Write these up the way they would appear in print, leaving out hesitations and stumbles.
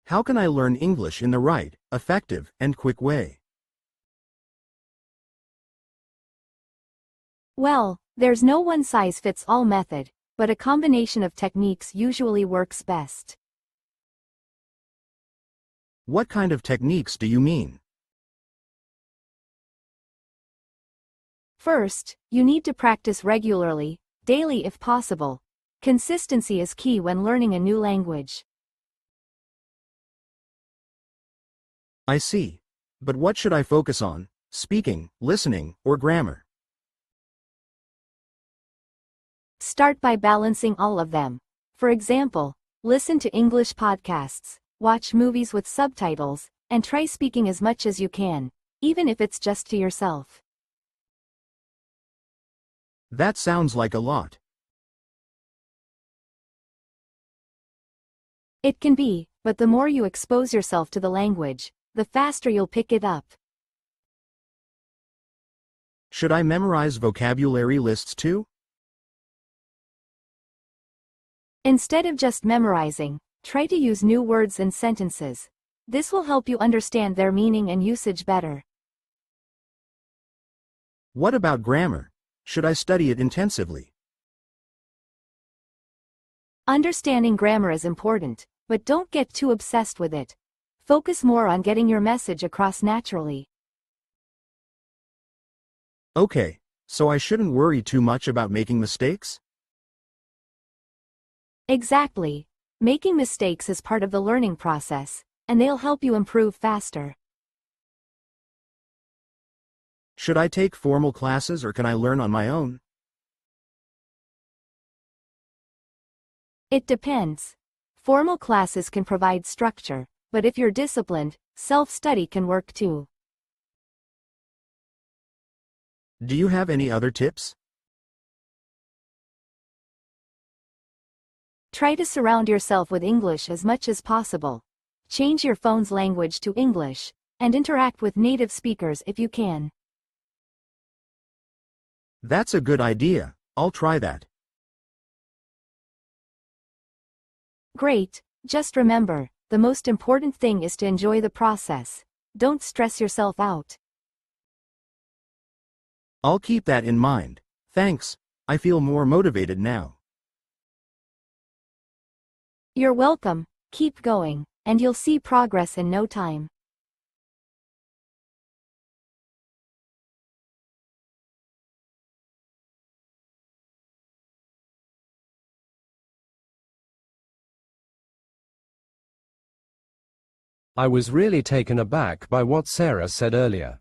How can I learn English in the right, effective, and quick way? Well, there's no one-size-fits-all method, but a combination of techniques usually works best. What kind of techniques do you mean? First, you need to practice regularly, daily if possible. Consistency is key when learning a new language. I see. But what should I focus on? Speaking, listening, or grammar? Start by balancing all of them. For example, listen to English podcasts, watch movies with subtitles, and try speaking as much as you can, even if it's just to yourself. That sounds like a lot. It can be, but the more you expose yourself to the language, the faster you'll pick it up. Should I memorize vocabulary lists too? Instead of just memorizing, try to use new words and sentences. This will help you understand their meaning and usage better. What about grammar? Should I study it intensively? Understanding grammar is important, but don't get too obsessed with it. Focus more on getting your message across naturally. Okay, so I shouldn't worry too much about making mistakes? Exactly. Making mistakes is part of the learning process, and they'll help you improve faster. Should I take formal classes or can I learn on my own? It depends. Formal classes can provide structure, but if you're disciplined, self-study can work too. Do you have any other tips? Try to surround yourself with English as much as possible. Change your phone's language to English, and interact with native speakers if you can. That's a good idea. I'll try that. Great, just remember, the most important thing is to enjoy the process. Don't stress yourself out. I'll keep that in mind. Thanks. I feel more motivated now. You're welcome, keep going, and you'll see progress in no time. I was really taken aback by what Sarah said earlier.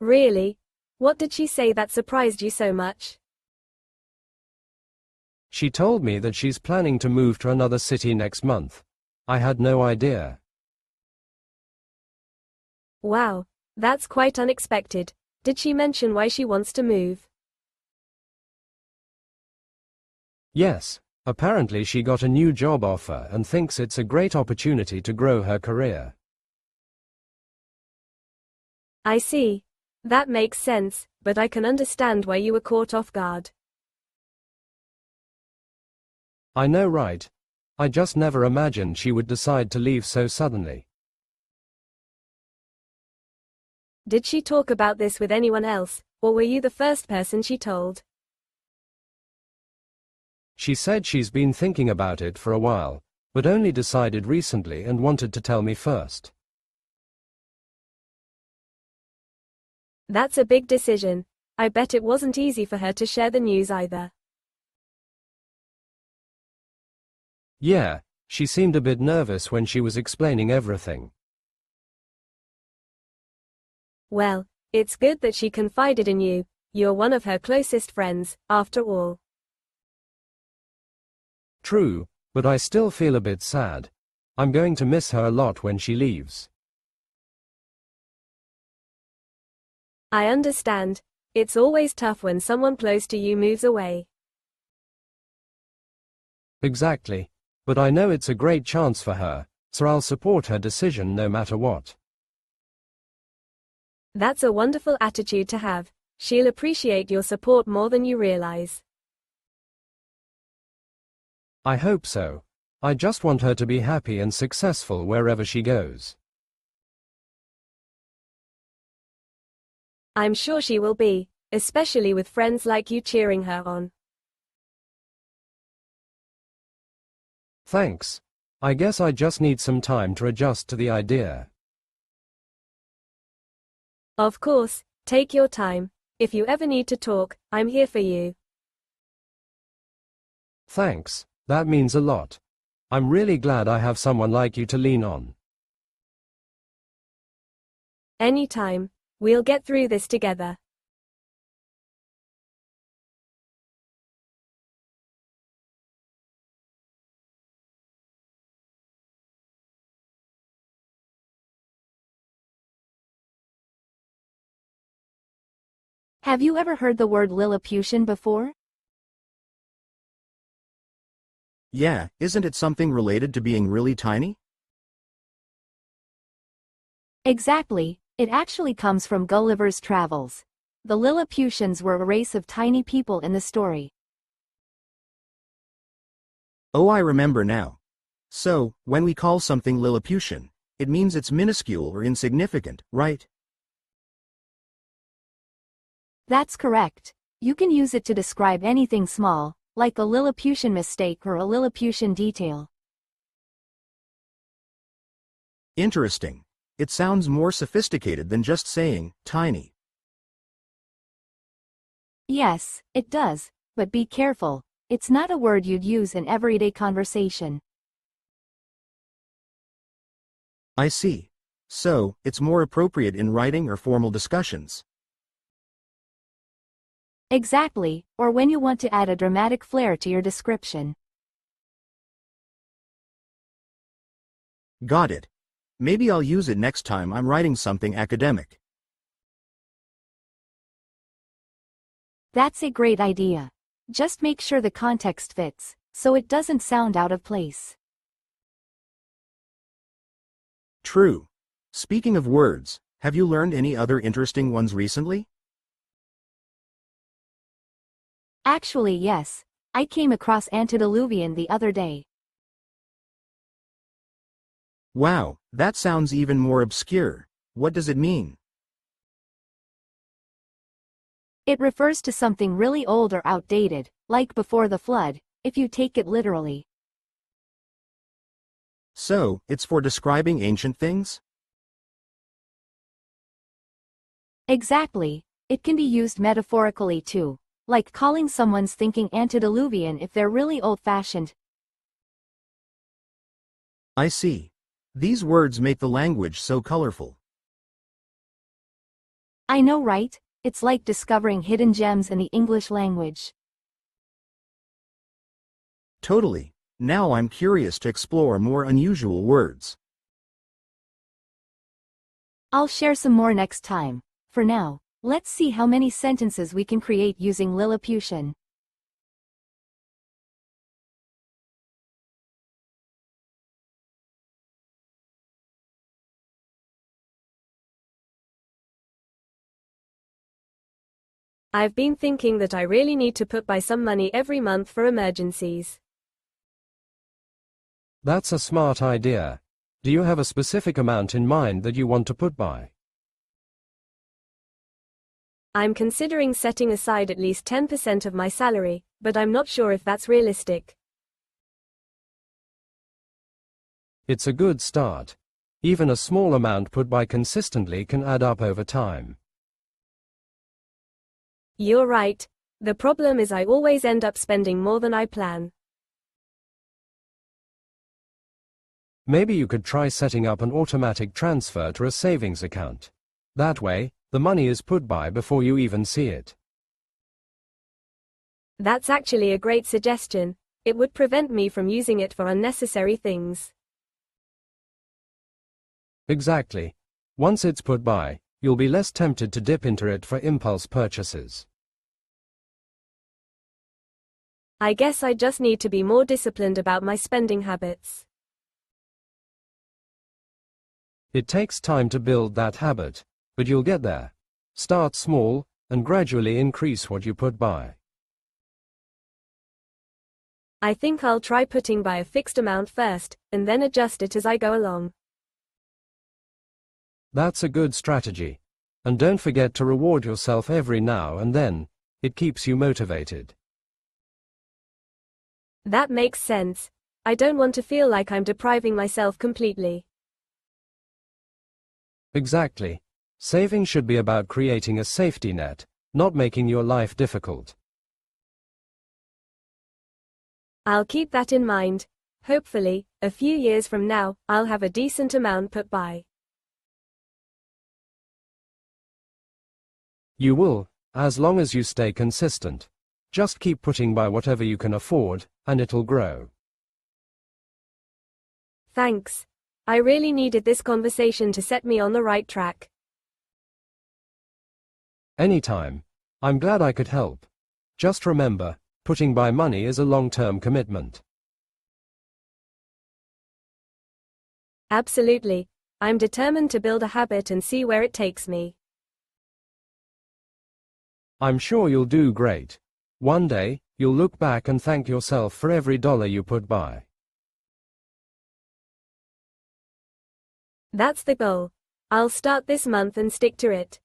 Really? What did she say that surprised you so much? She told me that she's planning to move to another city next month. I had no idea. Wow, that's quite unexpected. Did she mention why she wants to move? Yes, apparently she got a new job offer and thinks it's a great opportunity to grow her career. I see. That makes sense, but I can understand why you were caught off guard. I know, right? I just never imagined she would decide to leave so suddenly. Did she talk about this with anyone else, or were you the first person she told? She said she's been thinking about it for a while, but only decided recently and wanted to tell me first. That's a big decision. I bet it wasn't easy for her to share the news either. Yeah, she seemed a bit nervous when she was explaining everything. Well, it's good that she confided in you. You're one of her closest friends, after all. True, but I still feel a bit sad. I'm going to miss her a lot when she leaves. I understand. It's always tough when someone close to you moves away. Exactly. But I know it's a great chance for her, so I'll support her decision no matter what. That's a wonderful attitude to have. She'll appreciate your support more than you realize. I hope so. I just want her to be happy and successful wherever she goes. I'm sure she will be, especially with friends like you cheering her on. Thanks. I guess I just need some time to adjust to the idea. Of course, take your time. If you ever need to talk, I'm here for you. Thanks, that means a lot. I'm really glad I have someone like you to lean on. Anytime. We'll get through this together. Have you ever heard the word Lilliputian before? Yeah, isn't it something related to being really tiny? Exactly, it actually comes from Gulliver's Travels. The Lilliputians were a race of tiny people in the story. Oh, I remember now. So, when we call something Lilliputian, it means it's minuscule or insignificant, right? That's correct. You can use it to describe anything small, like a Lilliputian mistake or a Lilliputian detail. Interesting. It sounds more sophisticated than just saying, tiny. Yes, it does, but be careful. It's not a word you'd use in everyday conversation. I see. So, it's more appropriate in writing or formal discussions. Exactly, or when you want to add a dramatic flair to your description. Got it. Maybe I'll use it next time I'm writing something academic. That's a great idea. Just make sure the context fits, so it doesn't sound out of place. True. Speaking of words, have you learned any other interesting ones recently? Actually, yes. I came across antediluvian the other day. Wow, that sounds even more obscure. What does it mean? It refers to something really old or outdated, like before the flood, if you take it literally. So, it's for describing ancient things? Exactly. It can be used metaphorically too, like calling someone's thinking antediluvian if they're really old-fashioned. I see. These words make the language so colorful. I know, right? It's like discovering hidden gems in the English language. Totally. Now I'm curious to explore more unusual words. I'll share some more next time. For now, let's see how many sentences we can create using Lilliputian. I've been thinking that I really need to put by some money every month for emergencies. That's a smart idea. Do you have a specific amount in mind that you want to put by? I'm considering setting aside at least 10% of my salary, but I'm not sure if that's realistic. It's a good start. Even a small amount put by consistently can add up over time. You're right. The problem is I always end up spending more than I plan. Maybe you could try setting up an automatic transfer to a savings account. That way, the money is put by before you even see it. That's actually a great suggestion. It would prevent me from using it for unnecessary things. Exactly. Once it's put by, you'll be less tempted to dip into it for impulse purchases. I guess I just need to be more disciplined about my spending habits. It takes time to build that habit, but you'll get there. Start small, and gradually increase what you put by. I think I'll try putting by a fixed amount first, and then adjust it as I go along. That's a good strategy. And don't forget to reward yourself every now and then. It keeps you motivated. That makes sense. I don't want to feel like I'm depriving myself completely. Exactly. Saving should be about creating a safety net, not making your life difficult. I'll keep that in mind. Hopefully, a few years from now, I'll have a decent amount put by. You will, as long as you stay consistent. Just keep putting by whatever you can afford, and it'll grow. Thanks. I really needed this conversation to set me on the right track. Anytime. I'm glad I could help. Just remember, putting by money is a long-term commitment. Absolutely. I'm determined to build a habit and see where it takes me. I'm sure you'll do great. One day, you'll look back and thank yourself for every dollar you put by. That's the goal. I'll start this month and stick to it.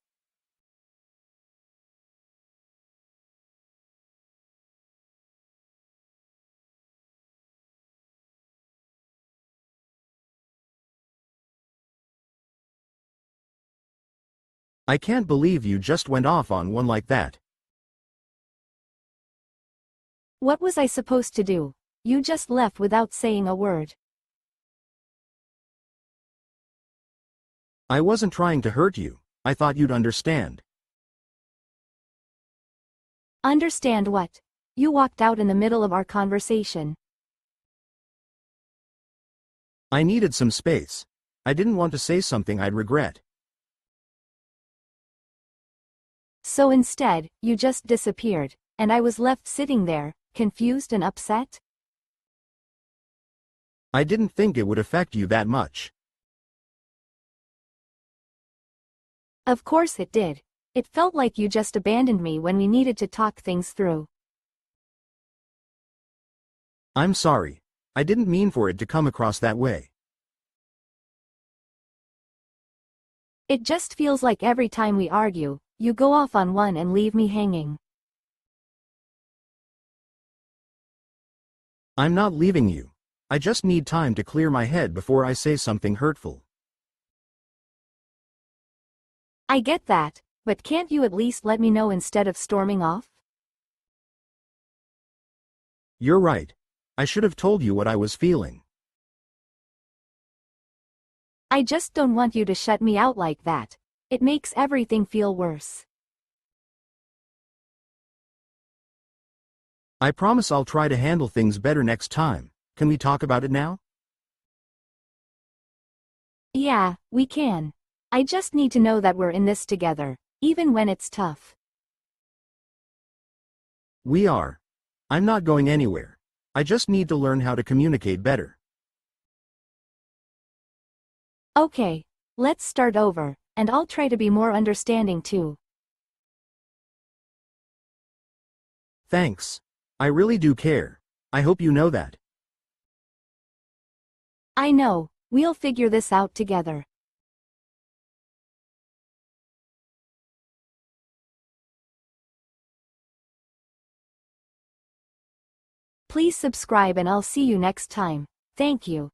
I can't believe you just went off on one like that. What was I supposed to do? You just left without saying a word. I wasn't trying to hurt you. I thought you'd understand. Understand what? You walked out in the middle of our conversation. I needed some space. I didn't want to say something I'd regret. So instead, you just disappeared, and I was left sitting there, confused and upset? I didn't think it would affect you that much. Of course it did. It felt like you just abandoned me when we needed to talk things through. I'm sorry. I didn't mean for it to come across that way. It just feels like every time we argue, you go off on one and leave me hanging. I'm not leaving you. I just need time to clear my head before I say something hurtful. I get that, but can't you at least let me know instead of storming off? You're right. I should have told you what I was feeling. I just don't want you to shut me out like that. It makes everything feel worse. I promise I'll try to handle things better next time. Can we talk about it now? Yeah, we can. I just need to know that we're in this together, even when it's tough. We are. I'm not going anywhere. I just need to learn how to communicate better. Okay, let's start over, and I'll try to be more understanding too. Thanks. I really do care. I hope you know that. I know, we'll figure this out together. Please subscribe and I'll see you next time. Thank you.